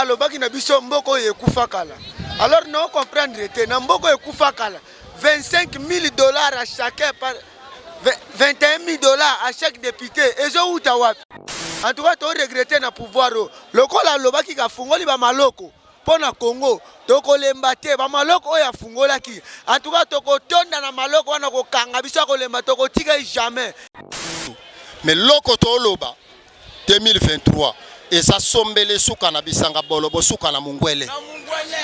alobaki na biso mboko ekufa kala. Alors non comprendre te na mboko ekufa kala. 25 000 dollars à chacun par 21 000 dollars à chaque député. Et je ou wapi. En tout cas, tu regretter na pouvoir. Lokola alobaki ka fungoli ba maloko. Pona Congo, toko lembate ba maloko oya fungola ki. En tout cas, toko tonda na maloko wana ko kanga biso ko lemba toko tika jamais. Mais loko to loba 2023 et ça sombele suka na bisanga bolobo suka na mungwele.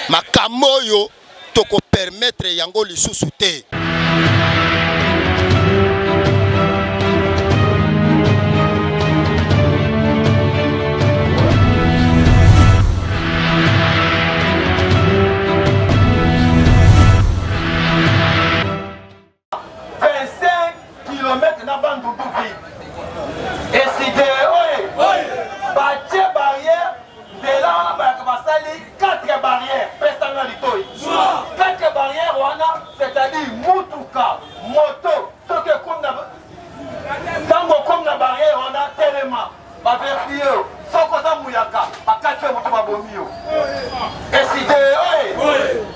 Makamoyo toko permettre yango lisusu te.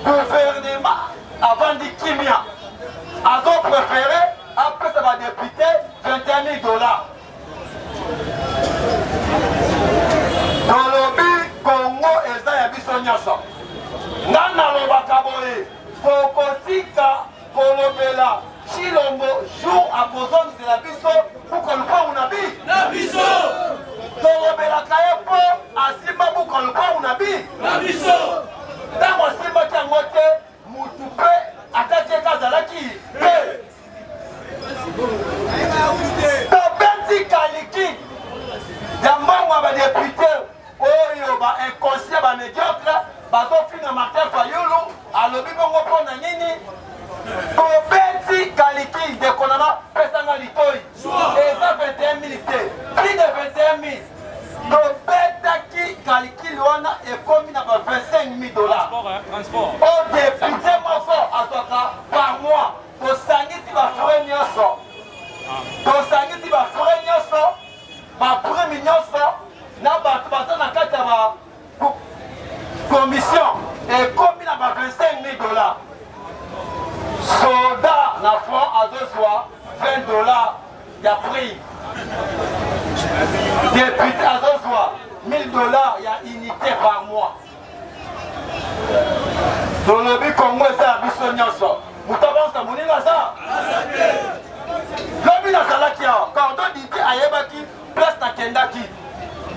Gouvernement avant de Kimia. Avant préféré, après ça va député 21 000 dollars. Dans le but, Congo et Zayabiso Nyasa. Nana Lobakaboye, Kokosika, Kolobela, Chilombo, jour à besoin de la biso pour qu'on le voit ou nabi. Nabiso! Kolobela Kayepo, Asima pour qu'on le voit ou nabi. Nabiso! Dans mon Simba Kiamote, Moutoupé, attaqué Kazalaki. Tobeti Kaliki, Yamangwa va député, Oyo va inconscient, va médiocre, va finir Martin Fayoulou, à l'objet Bongo Pona Nini. Tobeti Kaliki, de Konama, Pesanga Litoi, et ça 21 000, plus de 21 000. Tobeti Kaliki, Luana, et commis à 25 000 dollars. Au député, mon fort, à toi, par mois, pour Sangiti va faire une yosso. Pour Sangiti va faire une yosso, ma première yosso, n'a pas de carte commission, et commis à 25 000 dollars. Soldat, la franc à 2 fois, 20 dollars, il y a prix. Député à 2 fois, 1000 dollars, il y a unité par mois. Dans le but Congo, ça a besoin de ça. Vous avez ça, vous avez ça. Le but de ça, quand on dit à Yebaki, place à Kendaki.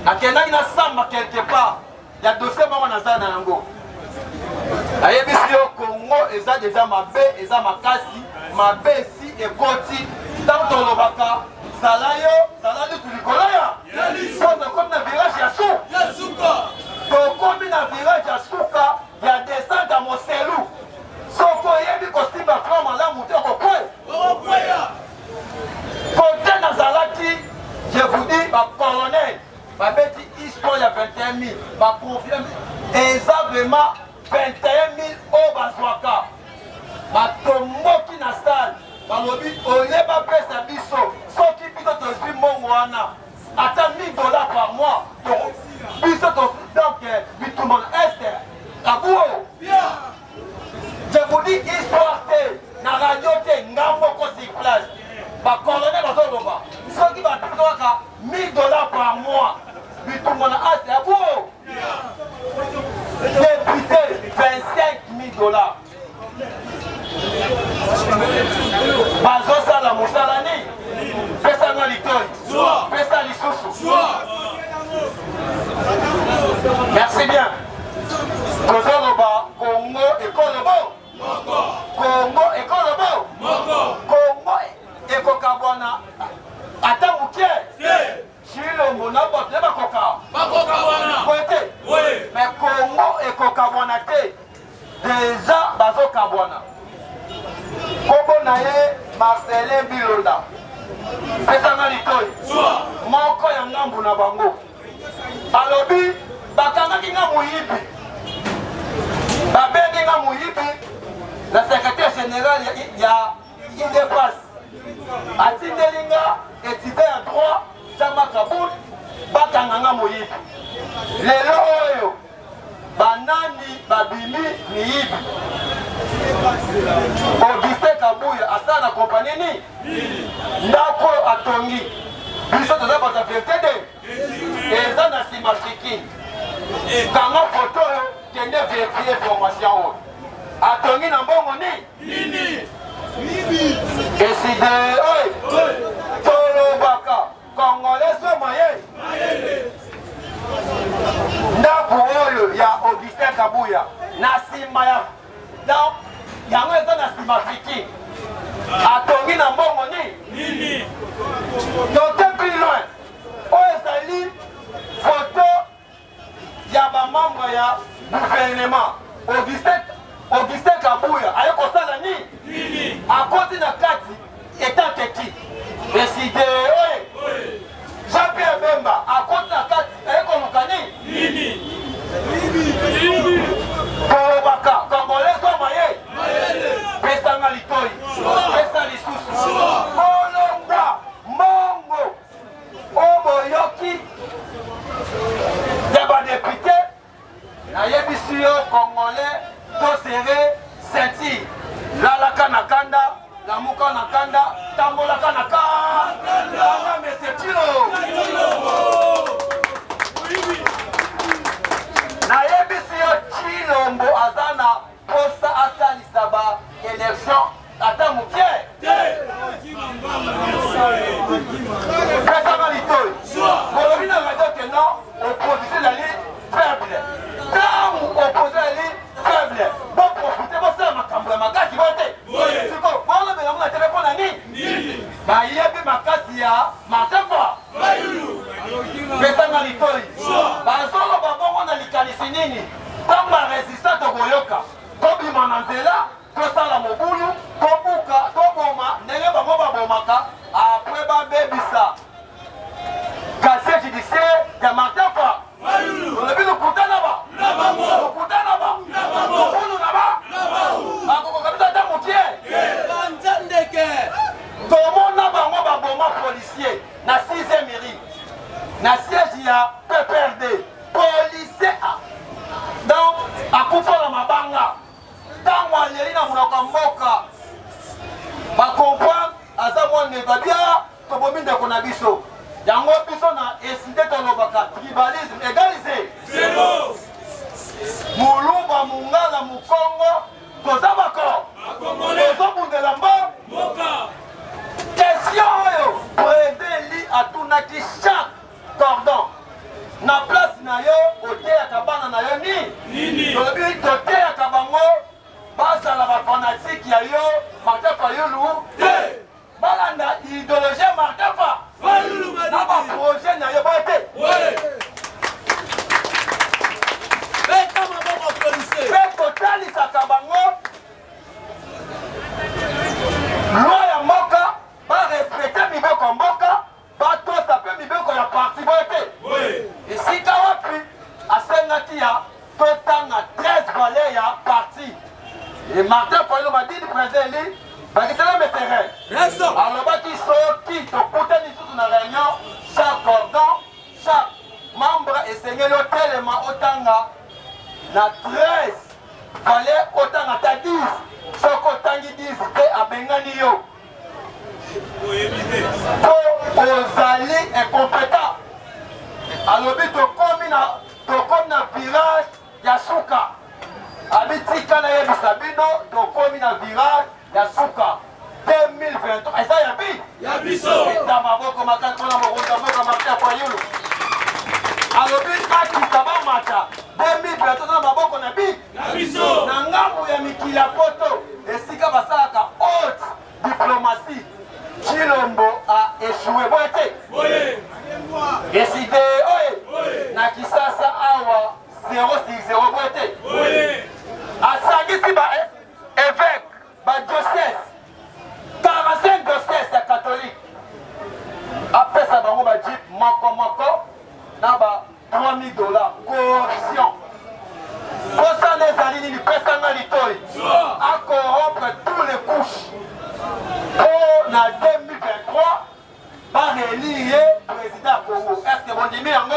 À Kendaki, na samba quelque part. Il y a dossier pour on a ça dans l'ango. À Yebisi au Congo, et ça déjà ma baie, et ça ma cassi, ma baie ici et Koti. Dans ton lobaka, Salayo, tu lui connais. Comme un virage, il y a sous. Comme un virage, il y a souka. Il y a des stands dans mon cellou. Sauf qu'il y a des costumes à flamme là, monter au coin. Côté Nazalaki, je vous dis, ma colonel, ma petite histoire, il y a 21 000. Ma confirme exactement 21 000 au Bazouaka. Ma tombo qui n'a salle. Ma lobby, on n'est pas prêt à biso. Sauf qu'il peut te suivre mon moana. Attends 1000 dollars par mois. Biso, donc, tout le monde est. Je vous dis histoire te, na radio te, ngamoko sur place. Ma colonel va se lever. Ceux qui va payer 1000 dollars par mois. Puis tout le monde a c'est à vous. Député, 25 000 dollars. Bazo Sala Moussalani. Pesa na litoi. Pesa lisusu. Merci bien. Congo et Kolobo. Congo et Kolobo. Congo et Kokabwana. Attends, où qui est? Chilombo n'a pas de Koka. Mais Congo et Kokabwana. Déjà, Bazo Kabwana. Kobo Naye, Marcelin Bilonda. Pesana Litoi. Moko Yangambu na Bango. Alobi, Bakanga Kinga Muyibi. Babenga Mouyibi, la secrétaire générale, il y a une dépasse. Atindelinga, étudiant en droit, Jama Kaboul, Bakanga Mouyibi. Les loyaux, banani babimi ni ibi Augustin Kabuya asa na kompani ni ndako atongi biso toza bata vertede eza na nsima siki kanga foto oyo kende vérifie information oyo atongi na mbongo ni eside oyo tolobaka congolais so mayele ndako oyo ya Augustin Kabuya na nsima ya yango eza na nsima fiki atongi na mbongo ni tote plus loin oyo ezali foto ya bamembre ya gouvernement Augustin Kabuya aye kosala nini akoti na kati etateki eside oyo Jean-Pierre Bemba akoti na kati aye koluka nini kolobaka congolais koma ye pesanga litoi pesa lisusu kolonga mbongo oboyoki ya badepute nayebisi yo congolais tosere ceinture lalaka na kanda lamuka na kanda tambolaka na kanda mesetilo nayebisi yo Chilombo aza na posa asalisa ba élection ata mokie pesanga litoi kolobi na radio keno opposition ezali faible ntango opposition ezali faible boprofite bosala makambo ya makasi bote siko bolobela ngo na telefone na nini bayebi makasi ya matefa pesanga litoi bazoloba bongo na likanisi nini ntango baresista tokoyoka tobima na nzela tosala mobulu tobuka toboma ndenge bango babomaka apres babebisa casier judiciaire ya matefa olobi lokutana ba lokutana ba mobulu na ba bakokoka biso ata mokie tomona bango baboma policier na 6e mairie na siège ya PPRD policier donc akufa na mabanga ntango aleli na monoko ya mboka bakomprendre aza mwana babia tobomi ndeko na biso yango biso na eside tolobaka tribalisme égalisé mulumba mungala mukongo toza bako tozobundela mboka question oyo président li atunaki chaque cordon na place na yo oteyaka bana na yo nini tolobi toteyaka bango bazala bafanatike ya yo Martin Fayulu te balanda idéologie ya Martin Fayulu na baprojet na yo bote mpe totalisaka bango loi ya mboka barespecte mibeko ya mboka batosa mpe mibeko ya parti bote esika wapi asengaki ya totanga 13 valeur ya parti et Martin Fayulu madini président eli bakisala metere alobaki soki tokutani lisusu na réunion chaque cordon chaque membre esengeli otelema otanga na 13 valeur otanga ta 10 soki otangi 10 te abengani yo po ozali incompétent alobi tokomi na virage ya suka abitika nayebisa bino tokomi na virage ya suka 2023 eza ya biso eta maboko makati mpona mokonzi ya mboka Martin Fayulu alobi akisa bamata 2023 na maboko na biso na ngambu ya mikili ya poto esika basalaka haute diplomatie Chilombo a échoué boete eside oye na Kisasa awa 060 boete asangisi ba évêque ba diocèse 45 diocèse ya catholique apesa bango ba jeep moko na ba $3000 corruption kosana ezali nini pesanga litoi acorrompre tous les couches po na 2023 barélire président Congo. Est-ce que bon dimi yango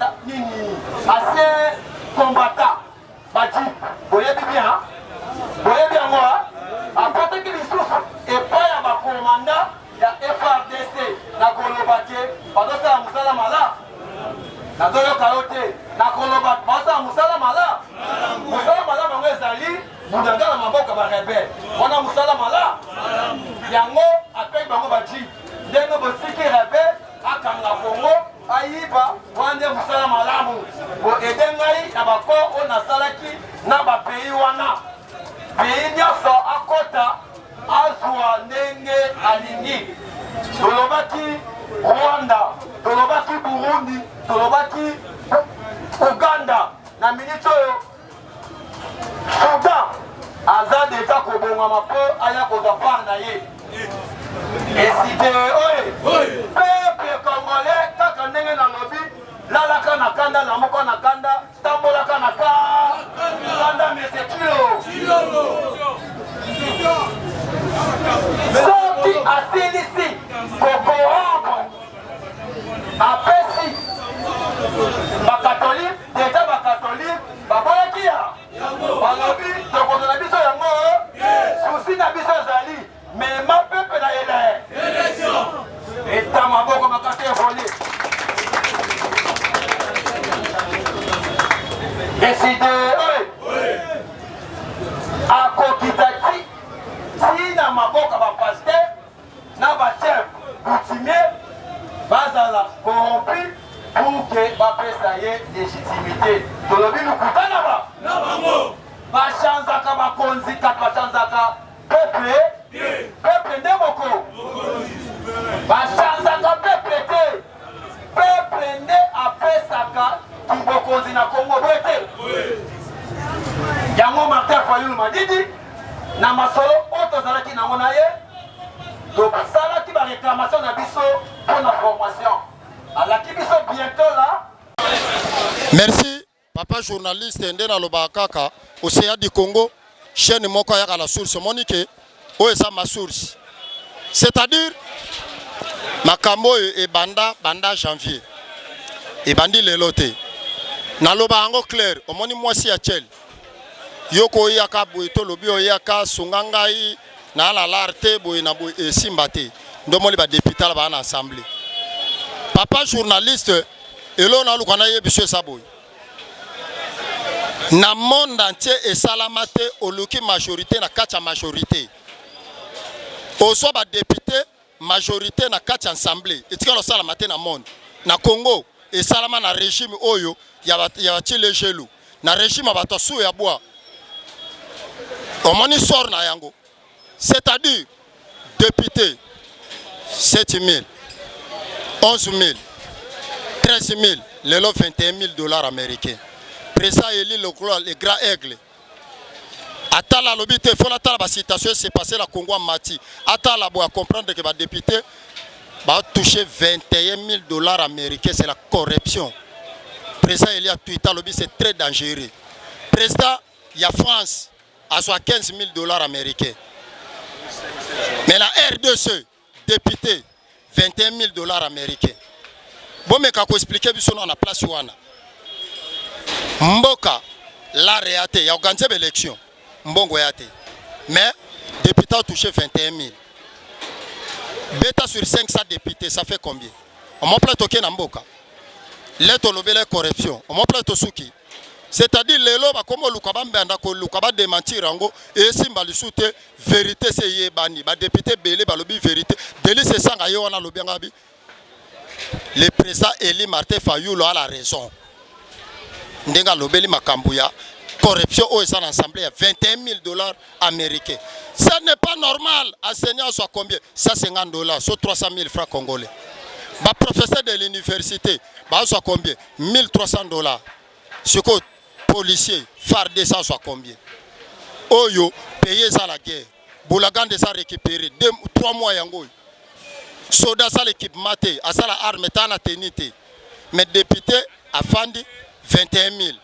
commandant nini assez combattant baji boyebi bien moi apate ki lisusu epai ya bakomanda ya FRDC na kolobate bazosala mosala mala nazoyoka yo te na kolobate bazosala mosala mala bango ezali budanga na maboko barebele wana mosala mala yango apeki bango baji ndenge bosiki rebele akanga kongo ayiba wande mosala malamu boede ngai na bakor oyo nasalaki na bapeyi wana pays nyonso akota azwa ndenge alingi tolobaki Rwanda tolobaki Burundi tolobaki Uganda na miniti oyo Sudan aza deja kobongama mpo aya kozwa part na ye eside oye peuple congolais kaka ndenge nalobi lalaka na kanda lamuka na kanda tambolaka na kanda mesekilo soki asilisi kokorombo apesi bakatolike deja bakatolike baboyaki ya balobi tokozala biso yango susi na biso ezali mema pepe na ele eta maboko makasi evoli deside akokita ti na maboko bapaster na bachef coutumier bazala corrompu pour que bapesa ye légitimité tolobi lukuta na bango bachanzaka bakonzi kati bachanzaka peuple nde moko bachanzaka peuple te peuple nde apesaka kibokonzi na Congo boye te yango Martin Fayulu Madidi na masolo oyo tozalaki nango na ye tosalaki baréclamation na biso mpo na formation alaki biso bientôt là. Merci papa journaliste nde nalobaka kaka Océan du Congo chaîne moko ayaka la source monique oyo eza ma source c'est-à-dire makambo oyo banda janvier ebandi lelo te naloba yango clair omoni mwasi ya chel yoko oyaka boye tolobi oyaka sunga ngai na alala te boye na boye esimba te ndomoli badepute ala baa na assemblée papa journaliste elo naluka na ye biso eza boye na monde entier esalama te oluki majorité na kati ya majorité ozwa badepute majorité na kati ya assemblée etikala osalama te na monde na Congo esalama na régime oyo ya batile gelu na régime ya bato asu ya bois omoni sort na yango c'est-à-dire député 7 000 11 000 13 000 lelo 21 000 dollars américains président Eli le grand aigle atala lobi te faut la tala ba situation s'est passé la Congo mati atala boya comprendre que ba député va toucher 21 000 dollars américains, c'est la corruption. Président Eli a tweeté, c'est très dangereux. Président, il y a France, à soit 15 000 dollars américains. Mais la RDC, député, 21 000 dollars américains. Bon, mais quand on explique, on a place wana. Mboka, la réalité, il y a organisé l'élection. Mbongo yate. Mais, député a touché 21 000. Beta sur 500 députés, ça fait combien? On m'a plaît toqué Namboka. Letto lobele corruption. On m'a plaît tosuki. C'est-à-dire les loba comme Lukabamba ko Lukaba démentir ango et simbalisuté vérité c'est yebani. Ba député belé ba lobi vérité. Deli c'est sanga yo wana lobi ngabi. Le président Eli Martin Fayulu a la raison. Ndenga lobeli makambuya. Corruption au sein l'Assemblée à 21 000 dollars américains. Ça n'est pas normal. Enseignant soit combien? 150 dollars, soit 300 000 francs congolais. Bah, professeur de l'université, bah, soit combien? 1300 dollars. Ce que policier, fardé, ça soit combien? Oyo, payer ça la guerre. Boulagan de ça récupérer. 3 mois yango. Soda ça l'équipe maté, à ça la arme, tana tenité. Mais député, a fandi 21 000.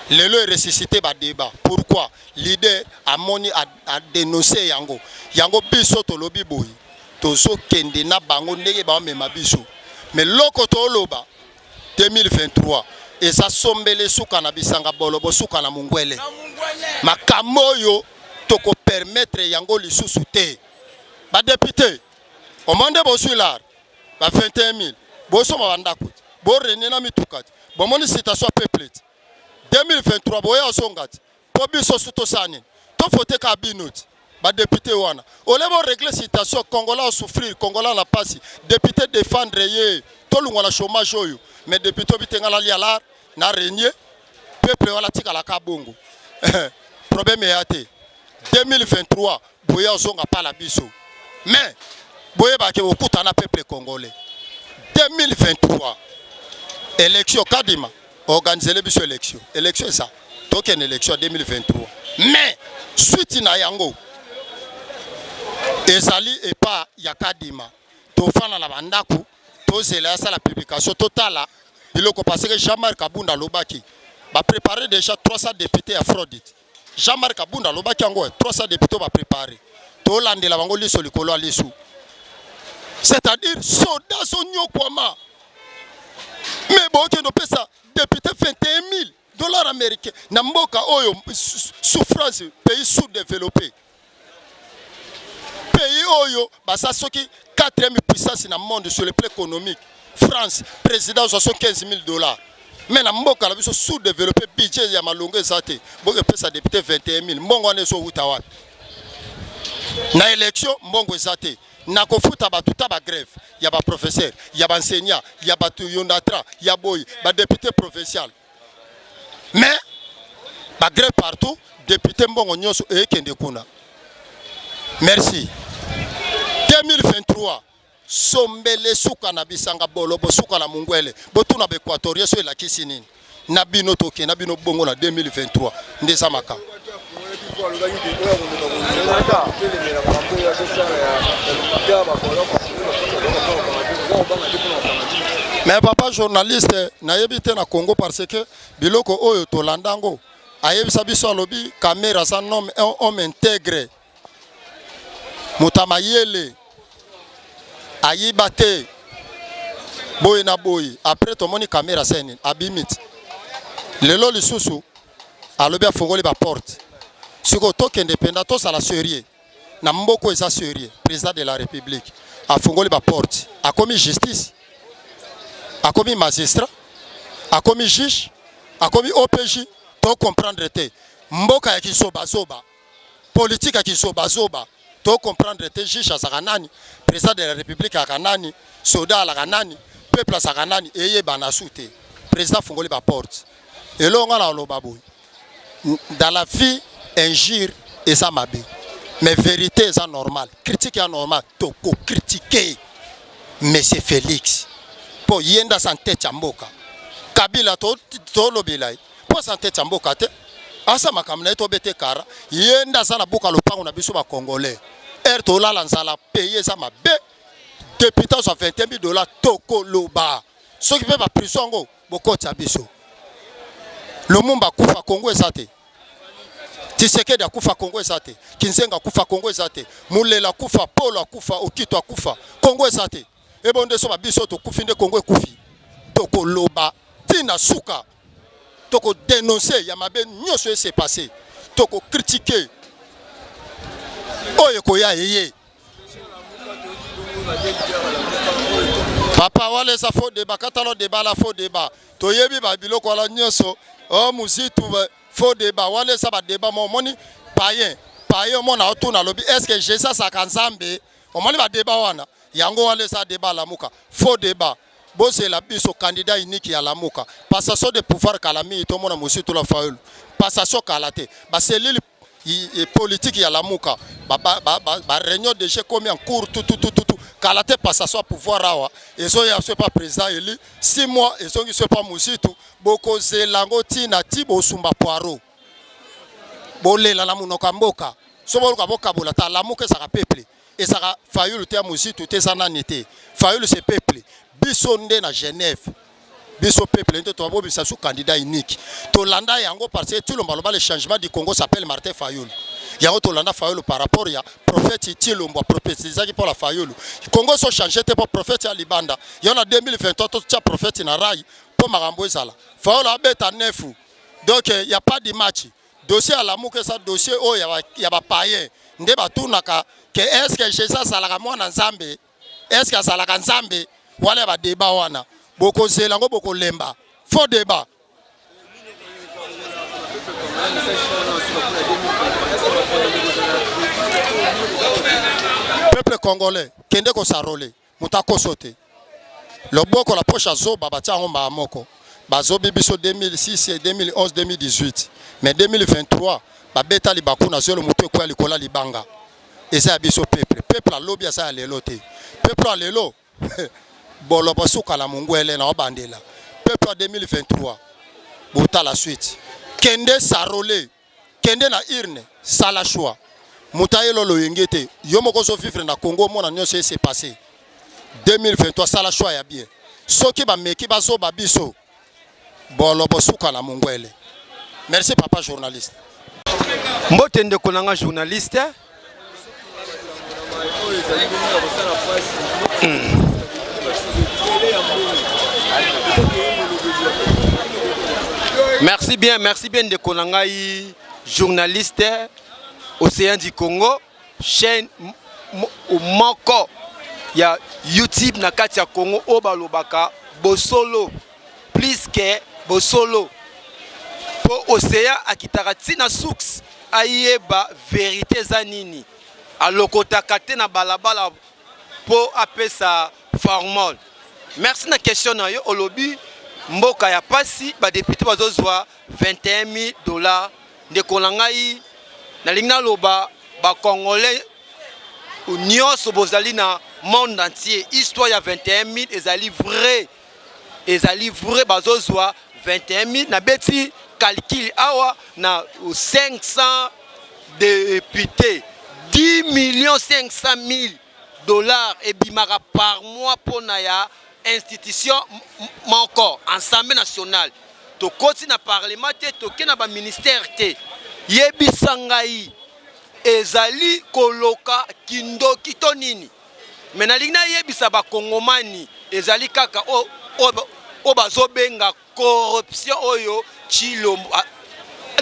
Le lieu ressuscité par débat. Pourquoi? Leader a moni a dénoncé Yango. Yango biso to lobi boy. To so kende na bango ndenge ba mema biso. Mais loko to loba. 2023 eza sombele suka na bisanga bolobo suka na mungwele makambo oyo toko permettre yango lisusu te ba député au monde bosular ba 21000 bosoma bandako bo renena mitukati bo moni citation peuple 2023 boya songati po biso suto sani to fote ka binoti ba député wana olebo régler citation congolais souffrir congolais la passe député défendre ye to lungwa na chômage oyo mais député bitenga la lialar na régner peuple wala tika la kabongo problème est até 2023 boya zonga pa la biso mais boye ba ke okuta na peuple congolais 2023 élection kadima organiser les biso élection ça token élection 2023 mais suite na yango ezali et pas ya kadima to fana la bandaku to zela ça la publication totale biloko parce que Jean-Marc Kabunda lobaki ba préparer déjà 300 députés à fraudite Jean-Marc Kabunda lobaki yango 300 députés ba préparer to landela bango liso likolo alisu c'est-à-dire soda sonyo kwama mais bon que no pesa député 21000 $ américains na mboka oyo souffrance pays sous-développé pays oyo basa soki 4e puissance na monde sur le plan économique France président 75 000 $. Mais na mboka la biso sous-développé budget ya malongo ezate boke pesa député 21000 mbongo ane so huta wapi na élection mbongo ezate na kofuta batuta ba grève ya ba professeur ya ba enseignant ya ba yondatra ya boy ba député provincial mais ba grève partout député mbongo nyoso ekende kuna merci 2023 sombele suka na bisanga bolobo suka na mungwele botuna ba équatorien so la kisinini na bino toke na bino bongo na 2023 ndeza maka mais papa journaliste na yebite na Congo parce que biloko oyo to landango ayebisa biso alobi caméra sa nom homme intégré mutamayele ayibate boy na boy après to moni caméra seni abimit lelo lisusu alobi afongoli ba porte siko toke indépendant to sala sérieux na mboko eza sérieux président de la république afongoli ba porte akomi justice akomi magistrat akomi juge akomi OPJ to comprendre te mboka ya kisoba zoba politique ya kisoba zoba to comprendre te juge azakanani président de la république akanani soda la kanani peuple azakanani eye banasute président fongoli ba porte elonga na lobaboy dans la vie injure et ça m'a bien mais vérité est normal critique est normal toko critiquer monsieur Félix pour yenda santé chamboka kabila to lobelai pour santé chamboka te asa makamna to bete kara yenda sana buka lopango na biso ba congolais to la lanzala payer ça m'a bien député so 21 000 $ toko loba ce qui peut ba prison ngo bokota biso Lumumba kufa Congo ezate Tshisekedi akufa Congo ezate Kinzenga kufa Congo ezate Mulela kufa Polo akufa Okito akufa Congo ezate ebonde so babiso to kufinde Congo ekufi toko loba tina suka toko dénoncer ya mabe nyonso s'est passé toko critiquer oyo koya yeye papa wale sa faux débat katalo débat la faux débat to yebi ba biloko la nyonso oh muzitu faux débat wale sa ba débat moni païen mona otuna lobi est-ce que Jésus sa kanzambe o moni ba débat wana yango wale sa débat la muka faux débat bose la biso candidat unique ya la muka passation de pouvoir kalami to mona muzitu la faulu passation kalate ba cellule politique ya la muka ba réunion de jeu comme en cours tout kalate passation pouvoir awa ezo ya soit pas président eli 6 mois ezo ngi soit pas musitu boko zelango tina tibo sumba poiro bolela la munoka mboka so boluka boka bola ta la muka saka peuple et saka fayulu te musitu te sananité fayulu c'est peuple biso nde na Genève biso peuple nte to bobi sa sous candidat unique to landa yango parce que tout le changement du Congo s'appelle Martin Fayulu yango to landa Fayulu par rapport ya prophète Tilombo prophétisaki pour la Fayulu Congo so changer te pour prophète ya libanda yona 2023 to tia prophète na rai pour marambo ezala faola beta nefu donc il y a pas de match dossier à l'amour que ça dossier oh il y a pas païen nde batunaka que est-ce que Jésus salaka mwana nzambe est-ce que salaka nzambe wala ba débat wana boko zelango boko lemba faux débat. Peuple congolais kende ko sarole mutako sote loboko la poche azoba batia ngomba moko bazobi biso 2006 et 2011 2018 mais 2023 babeta libakuna zelo mutu kwa likola libanga eza biso peuple alobi asa lelo te peuple alelo bolo basuka la mungwele na obandela peuple 2023 bota la suite kende sarole kende na irne sala choix mutayelo lo yengete yo moko so vivre na Congo mona nyonso s'est passé 2023 sala choix ya bien soki ba meki baso babiso bolo bosuka la mungwele. Merci papa journaliste. Mbote ndeko nanga journaliste. Merci bien ndeko nanga journaliste Océan du Congo, chaîne moko ya YouTube na kati ya Congo obalobaka bosolo plus que bosolo po Océan akitaka tina source ayeba vérité za nini alokotaka te na balabala po apesa formol. Merci na question na yo olobi mboka ya pasi ba député bazozwa $21,000 ndeko na ngai na lingna loba ba congolais nyonso bozali na monde entier histoire ya 21,000 ezali vrai bazozwa 21,000 na beti calcul awa na 500 députés 10,500,000 $ et bimara par mois pour na ya institution manko ensemble national to koti na parlement te to ke na ba ministère te yebisangai ezali koloka kindoki to nini mena lingna yebisa ba kongomani ezali kaka o bazobenga corruption oyo Tshilombo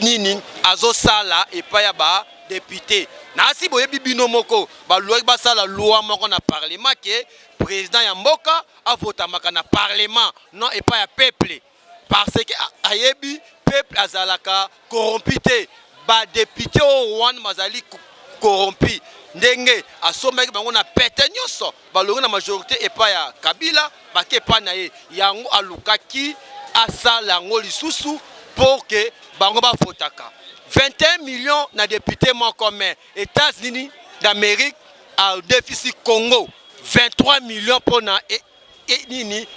nini azosala epa ya ba député na si boyebi bino moko ba loi basala loi moko na parlement ke président ya mboka avotamaka na parlement non epa ya peuple parce que ayebi peuple azalaka corrompu te ba député o wan mazali corrompu ndenge asomaki bango na pete nyonso balongi na majorité epa ya Kabila bake epa na ye yango alukaki asala yango lisusu pour que bango bafotaka 21 millions na député moko mais États-Unis d'Amérique a déficit Congo 23 millions pour na nini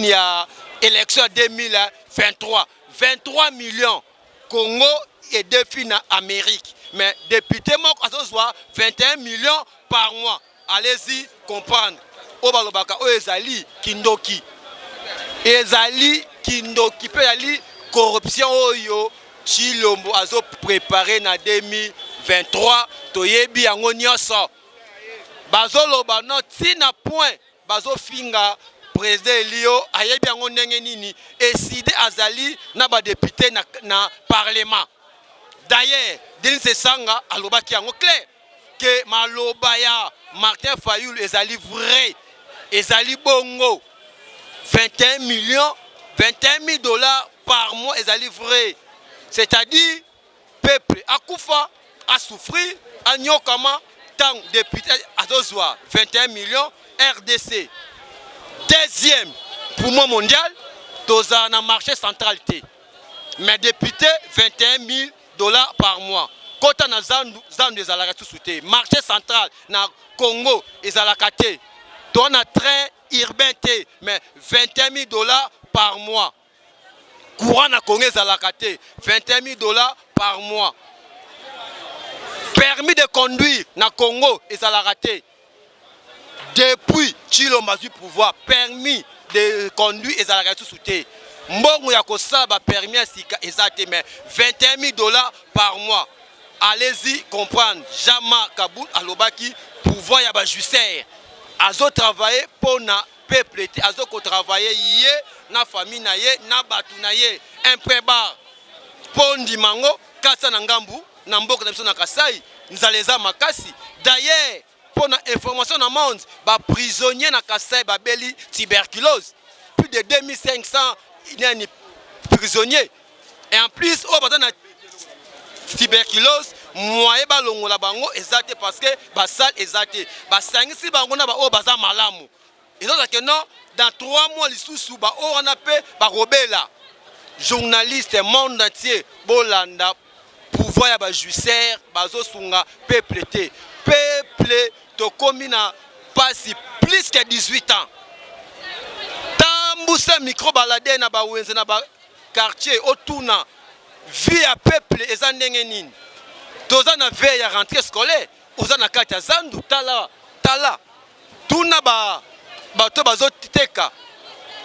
ya élection 2023 23 millions Congo et défi na Amérique mais député moko azozwa 21 millions par mois allez-y comprendre obalobaka o ezali kindoki pe yali corruption oyo Tshilombo azo préparé na 2023 toyebi yango nyonso bazoloba no tina point bazofinga président Elio ayebi yango ndenge nini eside azali na ba député na parlement. D'ailleurs Denis Esanga alobaki yango clair que maloba ya Martin Fayulu ezali vrai ezali bongo 21 millions $21,000 par mois ezali vrai. C'est-à-dire, peuple akufa, a souffrir, a nyokama, tant député à 21 millions RDC. Deuxième poumon mondial, dans un marché central. Mais député, $21,000 par mois. Quand on a Zandu des alakati souté, marché central, na Congo, les alakati, on a train urbain, mais $21,000 par mois. Courant na Congo Zalakate, $21,000 par mois. Permis de conduire na Congo et Zalakate. Depuis Tshilombo a du pouvoir, permis de conduire et Zalakate sous-té. Mbongo ya kosaba permis à sika ezate mais $21,000 par mois. Allez-y comprendre. Jama Kaboul alobaki pouvoir ya ba justice. Azo travailler pour na peuple te azoko travailler yé na famille na yé na batu na yé imprébable pondi mango kasa na ngambu na mboka na biso na Kasai nzaleza makasi d'ailleurs pour na information na monde ba prisonnier na Kasai ba beli tuberculose plus de 2500 prisonniers et en plus au bata na tuberculose moye ba longola bango ezate parce que ba sale ezate ba sangisi bango na ba o baza malamu ezaka que non dans 3 mois lisusu ba o wana pe ba robela journaliste monde entier bolanda pouvoir ya ba juicer bazo sunga peuple te peuple to komina pasi plus que 18 ans tambusa micro balade na ba wenze na ba quartier otuna vie à peuple eza ndenge nini toza na veille ya rentrée scolaire oza na kati ya zandu tala tuna bato bazoteka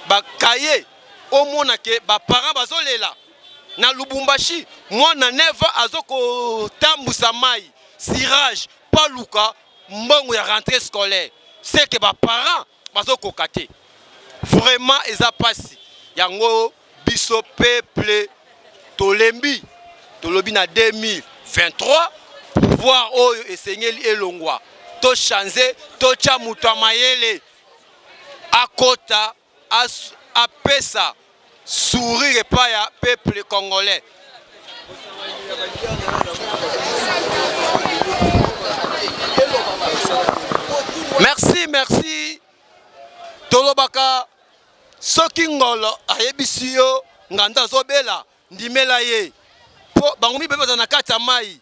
bakaye omona ke baparent bazolela na Lubumbashi mwana 9 azokotambusa mai cirage paluka mbongo ya rentrée scolaire c'est que baparent bazokoka te vraiment eza pasi yango biso peuple tolembi tolobi na 2023 pouvoir oyo esengeli elongwa to changer to cha mutu mayele akota apesa sourire pa ya peuple congolais. Merci tolobaka soki ngolo ayebisi yo nganda zobela ndimela ye po bango mi beba na kati ya mai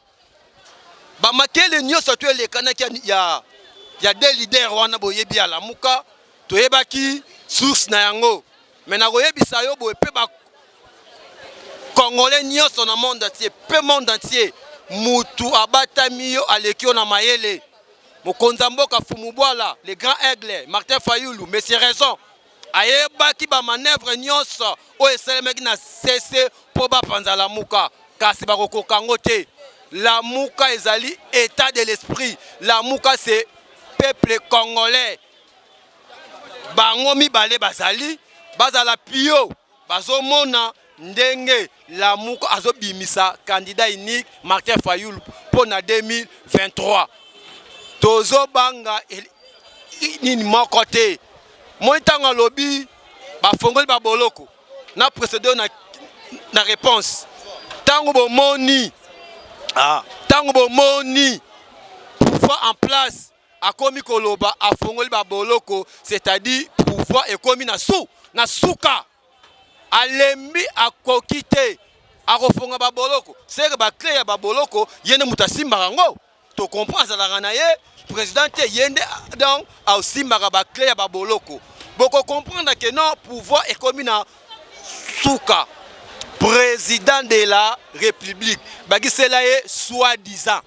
ba makele nyoso to elekanaki ya des leaders wana boyebi ala muka toyebaki source na yango mais na koyebisa yo boye pe ba congolais nyoso na monde entier pe monde entier mutu abatami yo aleki na mayele mokonza mboka Fumubwala le grand aigle Martin Fayulu mais c'est raison ayebaki ba manœuvre nyoso o eselemaki na cesse po ba panza la muka kasi bakokoka ngo te la muka ezali état de l'esprit la muka c'est peuple congolais bango mibale bazali bazala pio bazomona ndenge la muka azobimisa candidat unique Martin Fayulu pour na 2023 tozo banga nini moko te moi ntango alobi bafongoli baboloko na précédé na réponse tango bomoni pouvoir en place akomi koloba afongoli baboloko c'est-à-dire pouvoir ekomi na suka alembi akokite akofonga baboloko c'est que ba clé ya baboloko yene mutasimba rango to comprendre azalaka na ye président te yende donc ausimbaka ba clé ya baboloko boko comprendre que non pouvoir ekomi na suka président de la république bagisela ye soi-disant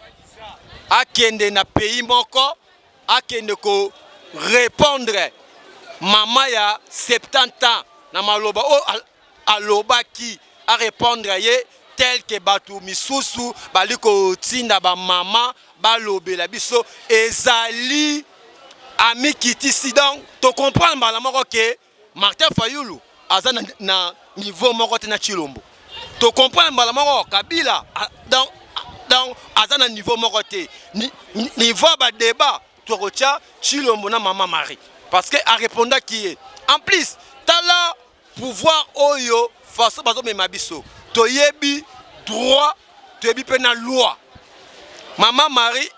akende na pays moko akende ko répondre mama ya 70 ans na maloba o alobaki a répondre ye tel que batu misusu baliko tinda ba mama balobela biso ezali ami kitisi donc to comprendre mbala moko ke Martin Fayulu aza na niveau moko te na Chilombo to comprendre mbala moko Kabila donc aza na niveau moko te niveau ba débat to kocha Chilombo na Mama Marie parce que a répondre qui en plus tala pouvoir oyo façon bazo mema biso to yebi droit to yebi pe na loi Mama Marie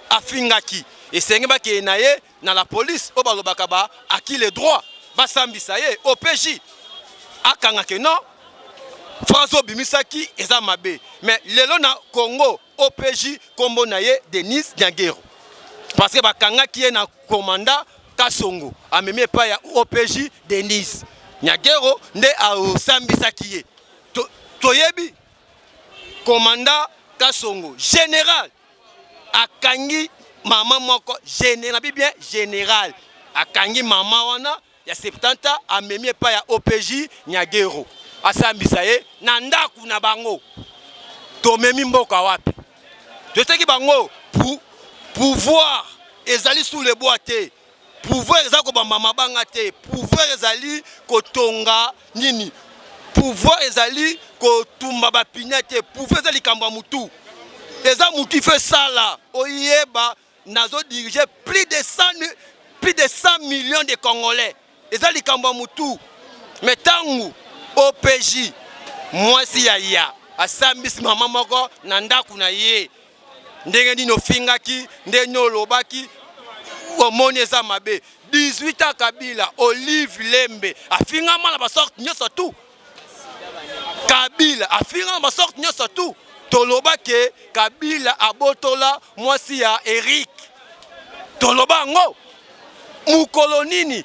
afingaki et senge ba ke na ye na la police o balobaka ba aki les droits ba sambisa ye OPJ akanga ke non François bimisaki eza mabe mais lelo na Congo OPJ kombo na ye Denis Nyangero parce que bakanga ki na commandant Kasongo amemi pa ya OPJ Denis Nyangero nde a sambisaki ye toyebi commandant Kasongo général akangi mama moko général bien général akangi mama wana ya 70 ans amemi pa ya OPJ Nyangero asambisa ye na ndaku na bango tomemi mboka wapi toteki bango pouvoir ezali sous le bois te pouvoir eza ko bamba mabanga te, pouvoir ezali kotonga nini, pouvoir ezali kotumba ba pignate, pouvoir ezali kamba mutu. Eza mutu fait ça là, oyeba nazo diriger plus de 100 millions de Congolais. Ezali kamba mutu. Metangu OPJ mwasi ya asambisi mama moko na ndaku na ye. Ndenge nino fingaki, ndenge olobaki omoni eza mabe. 18 Kabila, Olive Lembe, afinga mala ba sorte nyoso tout. Kabila afinga ba sorte nyoso tout. Toloba ke Kabila abotola mwasi ya Eric. Toloba ngo mukolo nini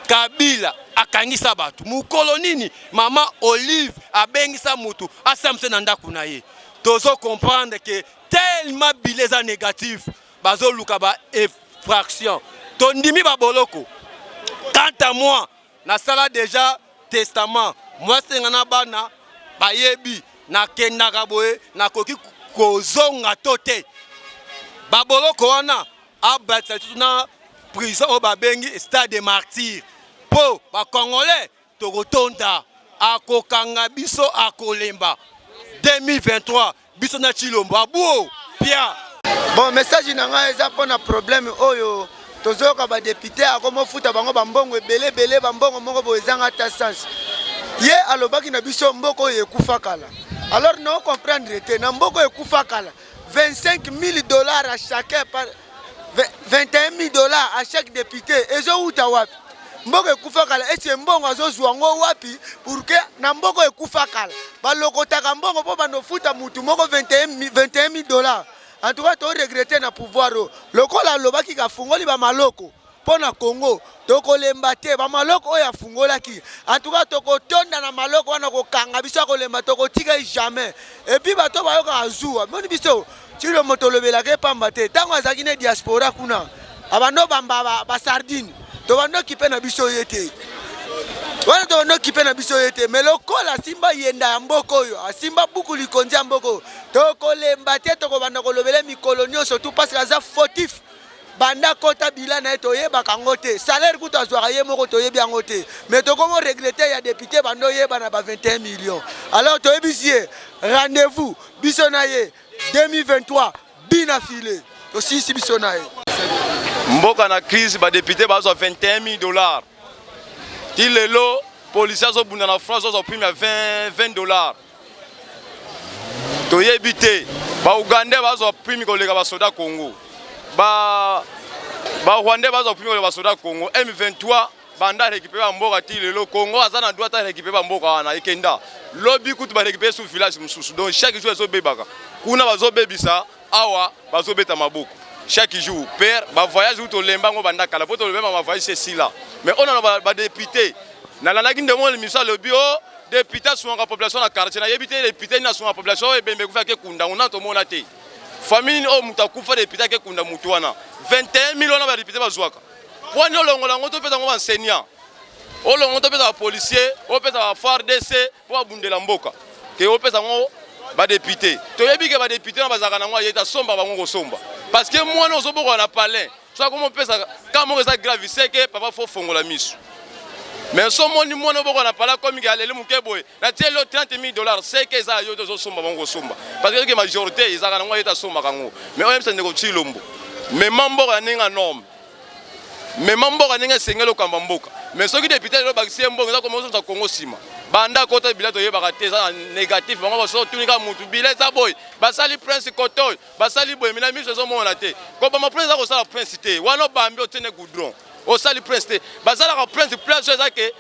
Kabila akangisa batu. Mukolo nini mama Olive abengisa mutu asamse na ndaku na ye. Tozo comprendre que tellement bileza négatif bazo luka ba infraction. Tondimi ba boloko. Quant à moi, na sala déjà testament. Moi sengana bana bayebi na kendaka boye na koki kozonga tote. Ba boloko wana abatsa na prison o babengi stade des martyrs. Po ba Congolais tokotonda akokanga biso akolemba 2023 biso na Chilombo abuo pia. Bon message nanga eza pona problème oyo tozoka ba député akomo futa bango bambongo ebele bambongo moko boezanga ta sens. Ye alobaki na biso mboko ekufa kala. Alors non comprendre te na mboko ekufa kala. $25,000 à chacun par $21,000 à chaque député. Ezo uta wapi? Mboko ekufa kala ese mbongo azozwa ngo wapi pour que na mboko ekufa kala. Balokotaka mbongo po bando futa mutu moko $21,000. En tout cas, tu regrettes na pouvoir. Lokola lobaki ka fungoli ba maloko. Pona Congo, toko lembate ba maloko oya fungola ki. En tout cas, toko tonda na maloko wana ko kanga biso ko lemba toko tika jamais. Et puis bato ba yoka azua. Moni biso, tiro moto lobela ke pamba te. Tango azaki ne diaspora kuna. Abando bamba ba sardine. To bando kipe na biso yete. Wana to bando kipe na biso yete. Mais lokola simba yenda ya mboko yo. Simba buku likonja mboko. Toko lembate toko banda ko lobele mikolo nyonso tout parce que aza fautif. Banda kota bila na eto yeba kangote. Salaire kuta zwaka ye moko to yebi angote. Mais toko mo regretter ya député bando yeba na ba 21 millions. Alors to yebisie rendez-vous biso na ye 2023 bina filé. To sisi biso na ye. Mboka na crise ba député bazo $21,000. Ti lelo policiers zo bunda na France zo prime $20. To yebite ba Ugandais bazo prime koleka ba soda Congo. Ba Rwandais bazo prime koleka ba soda Congo. M23 banda récupérer mboka ti lelo Congo azana droit à récupérer mboka wana ekenda. Lobby kutu ba récupérer sous village mususu. Donc chaque jour zo bebaka. Kuna bazo bebisa awa bazo beta maboko. Chaque jour, père, bah voyage où tu l'embang au banda kala, pour te lever ma voyage c'est là. Mais on a ba député. Na la nagin demande le ministère le bio député sur la population la quartier. Na député député na sur la population et ben me que kunda on a to monate. Famille o mutakufa député que kunda mutuana. 21 millions na député bazwaka. Pour nous longo longo to pesa ngo enseignant. O longo to pesa policier, o pesa FARDC pour bundela mboka. Que o pesa ngo ba député. To yebi que ba député na bazaka na ngo yeta somba bango somba. Parce que moi, nous sommes en palais. Soit comme on peut ça, quand on est grave, c'est que papa faut faire la mise. Mais si on est en palais, comme il y a les moukéboy, la télé $30,000, c'est que ça y a des sommes parce que la majorité, ils ont été sommes. Mais on aime ça négocier l'ombo. Mais membre a un norme. Mais membre a un single au Kambamboka. Mais ceux qui députés, ils ont bon, ils ont commencé à Congo Sima. Banda kota bilet to yeba kate za négatif bango so tunika mutu bilet za boy basali prince kotoy basali boy mina miso zo mona te ko ba ma prince ko sala prince te wana bambi o tene goudron o sali prince te basala ka prince place za ke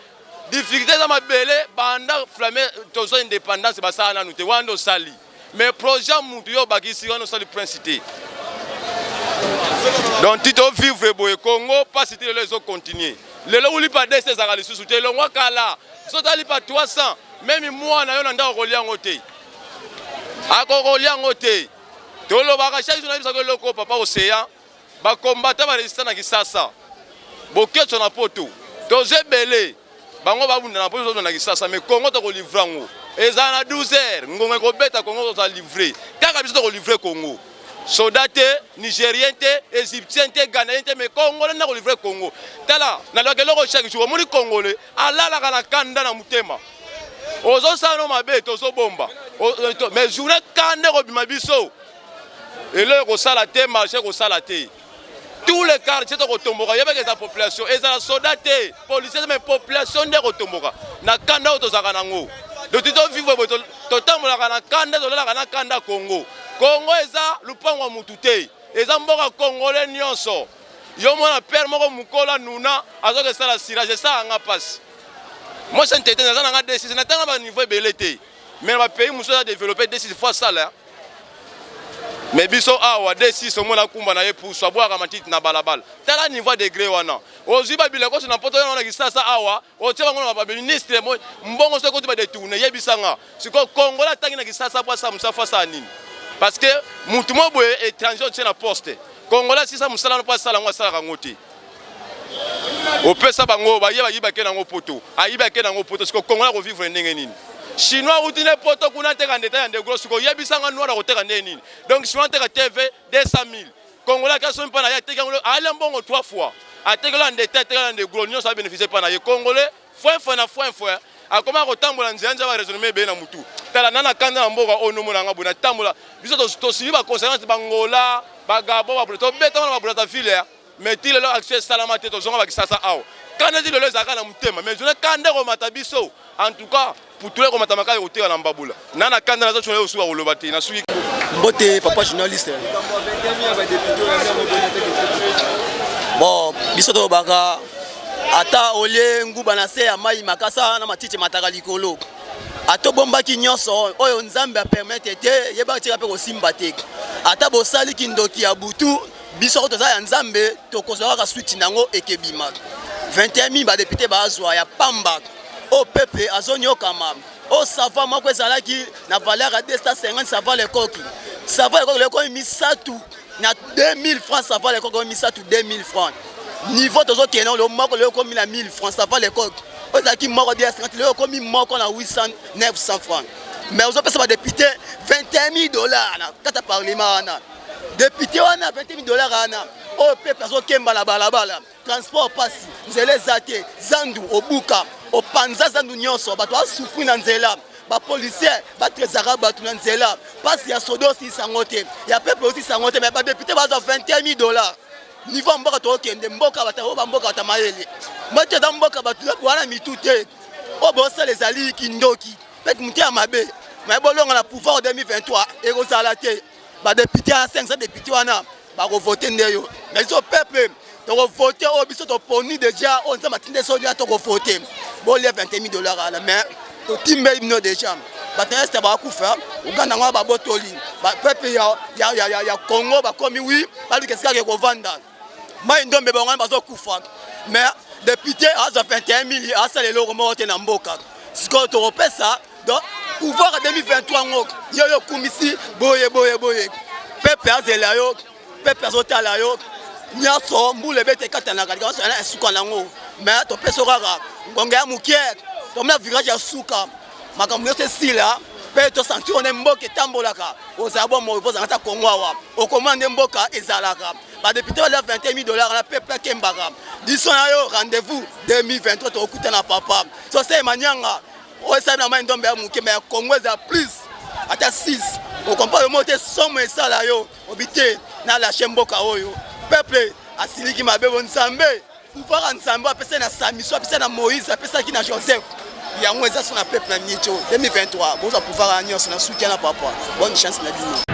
difficulté za mabele banda flamme to so indépendance basala nanu te wana o sali mais projet mutu yo bakisi wana o sali prince te. Donc tito vivre boy Congo pas citer les autres continuer le lo uli pas dese za kali susu te lo ngakala so tali pa 300 même moi na yo na ndako kolia ngote akokolia ngote to lo baka chaque jour na bisa ko loko papa océan ba combattre ba résistant na Kisasa boketo na poto to zebele bango ba bunda na poto na Kisasa mais Congo to ko livrer ngo eza na 12 heures ngonga ko beta Congo to livrer kaka biso to ko livrer Congo Soldat nigérien, égyptien, ghanéen, mais congolais n'a livré Congo. Tala, na la galère chaque jour, mon congolais, Allah la gana kanda na mutema. Ozo sano mabe, ozo bomba. Mais journée kande robimabiso. Et là, au salaté, marché au salaté. Tous les quartiers de Rotomboka, il y avait des populations. Et ça, soldats, policiers, mais population de Rotomboka. Na kanda otozakanango. De tout vivre, totalement la kanda, la kanda Congo. Congo eza lupango mutute eza mboka congolais nyonso yo mona père moko mukola nuna azoke sala sirage ça nga passe moi c'est entêté na nga décision na tanga ba niveau belete mais ba pays muso a développé décision fois ça là mais biso awa décision mona kumba na ye pour savoir ka matiti na balabala tala niveau degré wana oziba bileko na poto na kisasa awa o tsheba ngona ba ministre mbongo soko tu ba détourner yebisanga siko Congo la tangi na kisasa kwa sa musafa sa nini. Parce que Moutouma est étranger au la poste. Congolais, si ça ne pas ça, on va ngoti. Au peut ça bango, ba yiba ke nango poto. Ayiba ke nango poto, parce que Congolais ko vivre ndenge. Chinois ou dine poto kuna te kan détail de gros ko yebisanga noir ko te kan nini. Donc Chinois te TV 200 000. Congolais ka so pas na ya te kan ala mbongo 3 fois. A te kan détail te kan de gros nyos ça bénéficier pas na ye Congolais. Foi. A comment rotambola nzanja ba raisonner be na mutu. Tala nana kanda na mboka ono mona nga bona tambola. Biso to suivi ba conséquence bangola, ba gabo ba bruto beta na ba bruto file. Mais tile lo accès salamate to zonga ba kisasa awo. Kana di le zaka na mutema, mais je ne kanda ko matabiso. En tout cas, pour tous les ko matamaka yo te na mbabula. Nana kanda na zo chone osuwa olobati na suiki. Mbote papa journaliste. Bon, biso to baka ata olie nguba na se ya mai makasa na matiti mataka likolo ato bombaki nyonso oyo nzambe a permettre te yeba tika pe ko simba te ata bosali kindoki ya butu biso ko toza ya nzambe to kozwa ka suite nango ekebima 21 ba député bazwa ya pamba au peuple azonyoka mam o sava moko ezalaki na valeur à 250 sava le coq le coq misatu na 2000 francs sava le coq misatu 2000 francs. Niveau de autres kenon le moko le comme 1000 francs ça va les coques ozaki moko dia 50 le comme moko na 800 900 francs mais aux autres ça va député 21 000 $ na kata parlement na député wana 21 000 $ na o peuple azo kemba la balabala transport passe nzela zate zandu obuka opanza zandu nyonso bato asufri na nzela ba policier ba trésara bato na nzela passe ya sodo si sangote ya peuple aussi sangote mais ba député bazo 21 000 $. Niveau mboka to kende mboka batawo ba mboka tamayele mboka da mboka batu wana mitute o bosa les ali kindoki pek mutia mabe mais bolonga na pouvoir 2023 et rozalate ba député à 500 députés wana ba ko voter ndeyo mais so peuple to ko voter o biso to poni déjà on ça matinde so dia to ko voter bo le 21 000 $ à la main to timbe no déjà ba teste ba kufa uganda ngwa ba botoli ba peuple ya Congo ba komi oui ba likesika ke ko vanda mai ndombe bango bazo kufa mais député à 21 000 à ça les loko mote na mboka siko to repesa donc pouvoir 2023 ngok yo kumisi boye peuple azela yo peuple azotala yo nyaso mbule bete katana kalika so na suka nango mais to peso kaka ngonga ya mukie to na virage ya suka makambo yote sila pe to sentir on mboka tambolaka ozabo mo boza ngata kongwawa okomande mboka ezalaka ba député va 21 000 $ na peuple kembaka diso na yo rendez-vous 2023 to okuta na papa so c'est manyanga o sa na mai ndombe ya muke mais kongweza plus ata 6 o compare le moté somme sala yo obité na la chemboka oyo peuple asiliki mabebo nzambe pouvoir nzambe apesa na Samiso apesa na Moïse apesa ki na Joseph yango eza so na peuple na nicho 2023 boza pouvoir nyonso na soutien na papa bonne chance na bino.